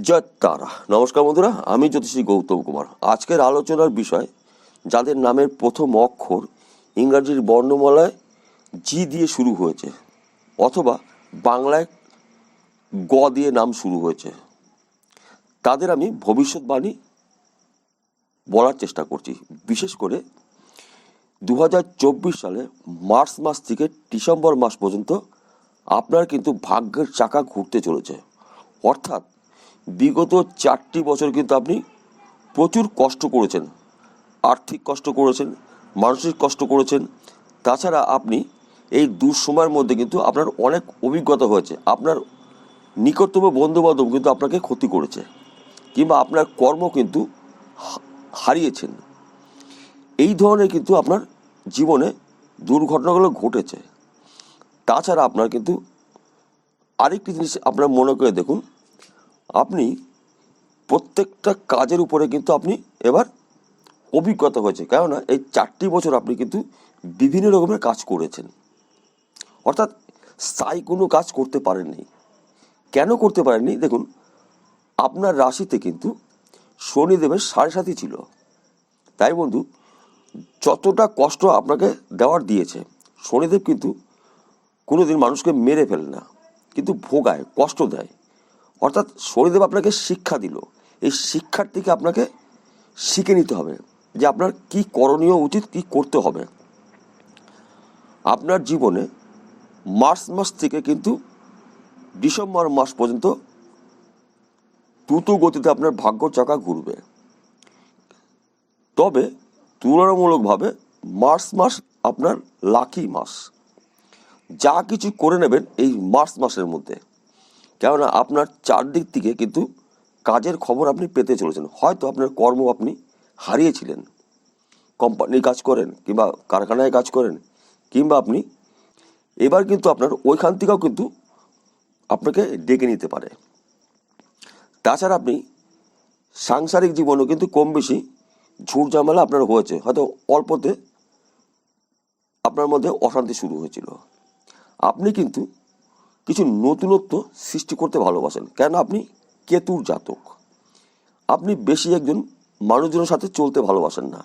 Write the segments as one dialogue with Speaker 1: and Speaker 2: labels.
Speaker 1: জয় তারা। নমস্কার বন্ধুরা, আমি জ্যোতিষী গৌতম কুমার। আজকের আলোচনার বিষয় যাদের নামের প্রথম অক্ষর ইংরাজির বর্ণমালায় জি দিয়ে শুরু হয়েছে অথবা বাংলায় গ দিয়ে নাম শুরু হয়েছে, তাদের আমি ভবিষ্যৎবাণী বলার চেষ্টা করছি। বিশেষ করে 2024 সালে মার্চ মাস থেকে ডিসেম্বর মাস পর্যন্ত আপনার কিন্তু ভাগ্যের চাকা ঘুরতে চলেছে। অর্থাৎ বিগত 4টি বছর কিন্তু আপনি প্রচুর কষ্ট করেছেন, আর্থিক কষ্ট করেছেন, মানসিক কষ্ট করেছেন। তাছাড়া আপনি এই দুঃসময়ের মধ্যে কিন্তু আপনার অনেক অভিজ্ঞতা হয়েছে। আপনার নিকটতম বন্ধুবান্ধব কিন্তু আপনাকে ক্ষতি করেছে, কিংবা আপনার কর্ম কিন্তু হারিয়েছেন। এই ধরনের কিন্তু আপনার জীবনে দুর্ঘটনাগুলো ঘটেছে। তাছাড়া আপনার কিন্তু আরেকটি জিনিস আপনার মনে করে দেখুন, আপনি প্রত্যেকটা কাজের উপরে কিন্তু আপনি এবার অভিজ্ঞতা হয়েছে। কেননা এই 4টি বছর আপনি কিন্তু বিভিন্ন রকমের কাজ করেছেন, অর্থাৎ স্থায়ী কোনো কাজ করতে পারেননি। কেন করতে পারেননি? দেখুন, আপনার রাশিতে কিন্তু শনিদেবের 7.5 ছিল। তাই বন্ধু, যতটা কষ্ট আপনাকে দেওয়ার দিয়েছে শনিদেব, কিন্তু কোনোদিন মানুষকে মেরে ফেলে না, কিন্তু ভোগায়, কষ্ট দেয়। অর্থাৎ শনিদেব আপনাকে শিক্ষা দিল। এই শিক্ষার থেকে আপনাকে শিখে নিতে হবে যে আপনার কি করণীয় উচিত, কি করতে হবে। আপনার জীবনে মার্চ মাস থেকে কিন্তু ডিসেম্বর মাস পর্যন্ত দ্রুত গতিতে আপনার ভাগ্য চাকা ঘুরবে। তবে তুলনামূলকভাবে মার্চ মাস আপনার লাকি মাস। যা কিছু করে নেবেন এই মার্চ মাসের মধ্যে, কেননা আপনার চারদিক থেকে কিন্তু কাজের খবর আপনি পেতে চলেছেন। হয়তো আপনার কর্ম আপনি হারিয়েছিলেন, কোম্পানির কাজ করেন কিংবা কারখানায় কাজ করেন, কিংবা আপনি এবার কিন্তু আপনার ওইখান থেকেও কিন্তু আপনাকে ডেকে নিতে পারে। তাছাড়া আপনি সাংসারিক জীবনেও কিন্তু কম বেশি ঝুট ঝামেলা আপনার হয়েছে। হয়তো অল্পতে আপনার মধ্যে অশান্তি শুরু হয়েছিল। আপনি কিন্তু কিছু নতুনত্ব সৃষ্টি করতে ভালোবাসেন, কেন আপনি কেতুর জাতক। আপনি বেশি একজন মানুষজনের সাথে চলতে ভালোবাসেন না,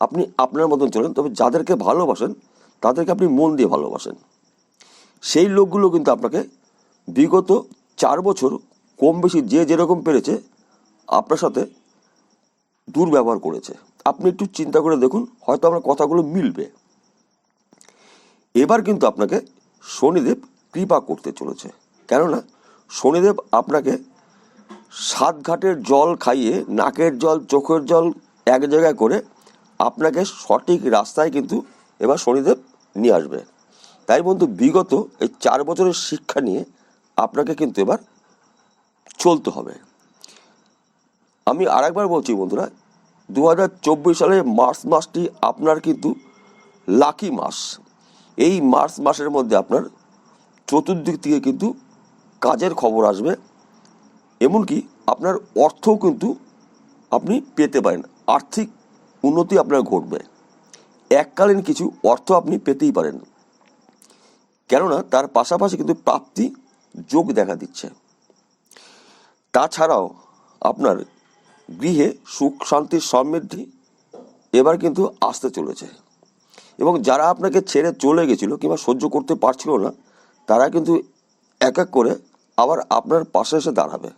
Speaker 1: আপনি আপনার মতন চলেন। তবে যাদেরকে ভালোবাসেন তাদেরকে আপনি মন দিয়ে ভালোবাসেন। সেই লোকগুলো কিন্তু আপনাকে বিগত 4 বছর কম বেশি যে যেরকম পেরেছে আপনার সাথে দুর্ব্যবহার করেছে। আপনি একটু চিন্তা করে দেখুন, হয়তো আপনার কথাগুলো মিলবে। এবার কিন্তু আপনাকে শনিদেব কৃপা করতে চলেছে। কেননা শনিদেব আপনাকে 7 ঘাটের জল খাইয়ে, নাকের জল চোখের জল এক জায়গায় করে আপনাকে সঠিক রাস্তায় কিন্তু এবার শনিদেব নিয়ে আসবে। তাই বন্ধু, বিগত এই 4 বছরের শিক্ষা নিয়ে আপনাকে কিন্তু এবার চলতে হবে। আমি আরেকবার বলছি বন্ধুরা, 2024 সালে মার্চ মাসটি আপনার কিন্তু লাকি মাস। এই মার্চ মাসের মধ্যে আপনার চতুর্দিক থেকে কিন্তু কাজের খবর আসবে, এমনকি আপনার অর্থও কিন্তু আপনি পেতে পারেন। আর্থিক উন্নতি আপনার ঘটবে, এককালীন কিছু অর্থ আপনি পেতেই পারেন। কেননা তার পাশাপাশি কিন্তু প্রাপ্তি যোগ দেখা দিচ্ছে। তাছাড়াও আপনার গৃহে সুখ শান্তির সমৃদ্ধি এবার কিন্তু আসতে চলেছে। এবং যারা আপনাকে ছেড়ে চলে গেছিল কিংবা সহ্য করতে পারছিল না, তারা কিন্তু এক এক করে আবার আপনার পাশে এসে দাঁড়াবে।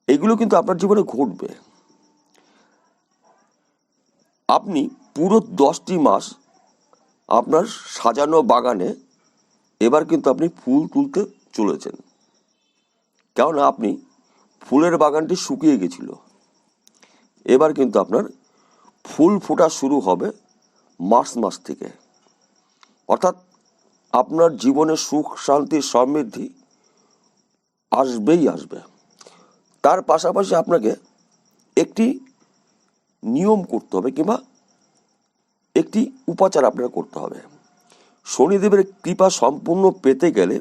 Speaker 1: এগুলো কিন্তু আপনার জীবনে ঘটবে। আপনি পুরো 10টি মাস আপনার সাজানো বাগানে এবার কিন্তু আপনি ফুল তুলতে চলেছেন। কেননা আপনি ফুলের বাগানটি শুকিয়ে গেছিল, এবার কিন্তু আপনার ফুল ফোটা শুরু হবে মার্চ মাস থেকে। অর্থাৎ আপনার জীবনে সুখ শান্তি সমৃদ্ধি আসবেই আসবে। তার পাশাপাশি আপনাকে একটি নিয়ম করতে হবে, কিংবা একটি উপাচার আপনার করতে হবে। শনিদেবের কৃপা সম্পূর্ণ পেতে গেলে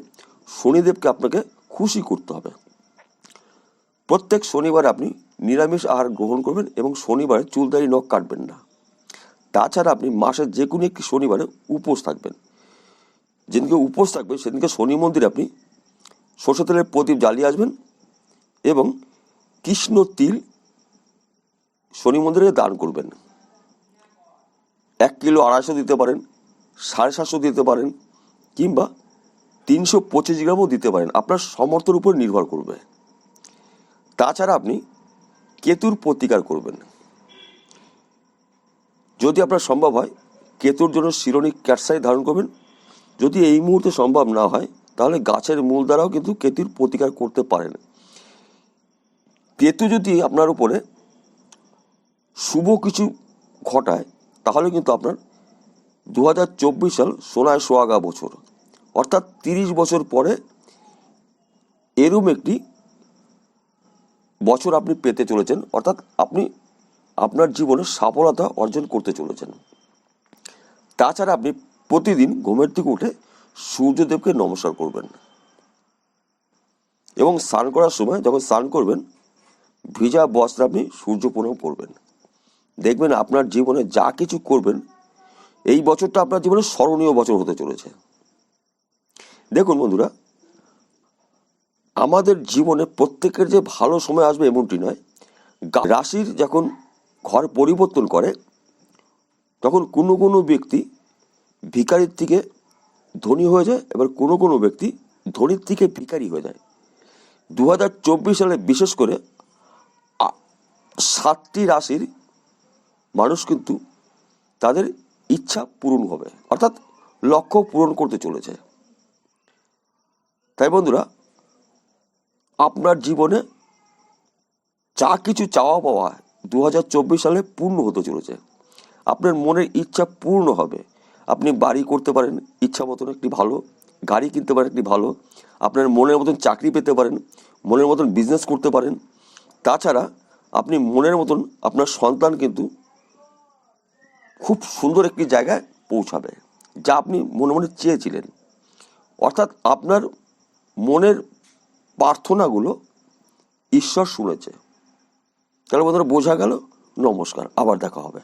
Speaker 1: শনিদেবকে আপনাকে খুশি করতে হবে। প্রত্যেক শনিবার আপনি নিরামিষ আহার গ্রহণ করবেন এবং শনিবারে চুলদাড়ি নখ কাটবেন না। তাছাড়া আপনি মাসের যে কোনো একটি শনিবারে উপোস থাকবেন। যেদিনকে উপোস থাকবে সেদিনকে শনি মন্দিরে আপনি সরষে তেলের প্রদীপ জ্বালিয়ে আসবেন এবং কৃষ্ণ তিল শনি মন্দিরে দান করবেন। 1 কিলো 250 দিতে পারেন, 750 দিতে পারেন, কিংবা 325 গ্রামও দিতে পারেন, আপনার সামর্থ্যের উপর নির্ভর করবে। তাছাড়া আপনি কেতুর প্রতিকার করবেন। যদি আপনার সম্ভব হয় কেতুর জন্য শিরোনি ক্যাটসাই ধারণ করবেন। যদি এই মুহূর্তে সম্ভব না হয় তাহলে গাছের মূল দ্বারাও কিন্তু কেতুর প্রতিকার করতে পারেন। কেতু যদি আপনার উপরে শুভ কিছু ঘটায় তাহলে কিন্তু আপনার 2024 সাল সোনায় সোহাগা বছর, অর্থাৎ 30 বছর পরে এরম একটি বছর আপনি পেতে চলেছেন, অর্থাৎ আপনি আপনার জীবনে সফলতা অর্জন করতে চলেছেন। তাছাড়া আপনি প্রতিদিন ঘুমের থেকে উঠে সূর্যদেবকে নমস্কার করবেন এবং স্নান করার সময় যখন স্নান করবেন ভিজা বস্ত্রে আপনি সূর্য প্রণাম করবেন। দেখবেন আপনার জীবনে যা কিছু করবেন এই বছরটা আপনার জীবনে স্মরণীয় বছর হতে চলেছে। দেখুন বন্ধুরা, আমাদের জীবনে প্রত্যেকের যে ভালো সময় আসবে এমনটি নয়। রাশির যখন ঘর পরিবর্তন করে তখন কোনো কোনো ব্যক্তি ভিখারির থেকে ধনী হয়ে যায়, এবার কোনো কোনো ব্যক্তি ধনীর থেকে ভিখারি হয়ে যায়। 2024 সালে বিশেষ করে 7টি রাশির মানুষ কিন্তু তাদের ইচ্ছা পূরণ হবে, অর্থাৎ লক্ষ্য পূরণ করতে চলেছে। তাই বন্ধুরা, আপনার জীবনে যা কিছু চাওয়া পাওয়া 2024 সালে পূর্ণ হতে চলেছে। আপনার মনের ইচ্ছা পূর্ণ হবে। আপনি বাড়ি করতে পারেন ইচ্ছা মতন, একটি ভালো গাড়ি কিনতে পারেন, একটি ভালো আপনার মনের মতন চাকরি পেতে পারেন, মনের মতন বিজনেস করতে পারেন। তাছাড়া আপনি মনের মতন আপনার সন্তান কিন্তু খুব সুন্দর একটি জায়গায় পৌঁছাবে যা আপনি মনে মনে চেয়েছিলেন। অর্থাৎ আপনার মনের প্রার্থনাগুলো ঈশ্বর শুনেছে। তাহলে বন্ধুরা বোঝা গেল। নমস্কার, আবার দেখা হবে।